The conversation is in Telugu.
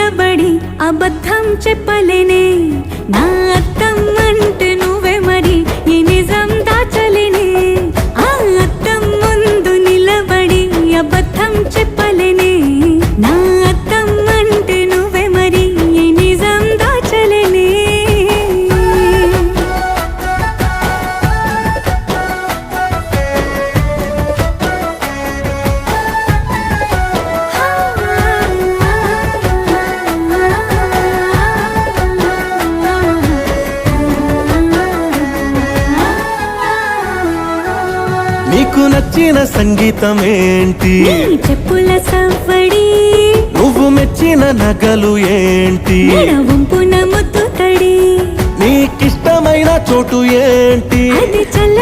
నిలబడి అబద్ధం చెప్పలేనే నా అద్దం అంటే నువ్వే మరి ఈ నిజం దాచలేనే ఆ అద్దం ముందు నిలబడి అబద్ధం చెప్పలేనే నా అద్దం అంటే నువ్వే మరి ఈ నిజం దాచలేనే నీకు నచ్చిన సంగీతం ఏంటి నీ చెప్పుల సవ్వడి నువ్వు మెచ్చిన నగలు ఏంటి వంపున ముద్దు తడి నీకిష్టమైన చోటు ఏంటి అది చల్ల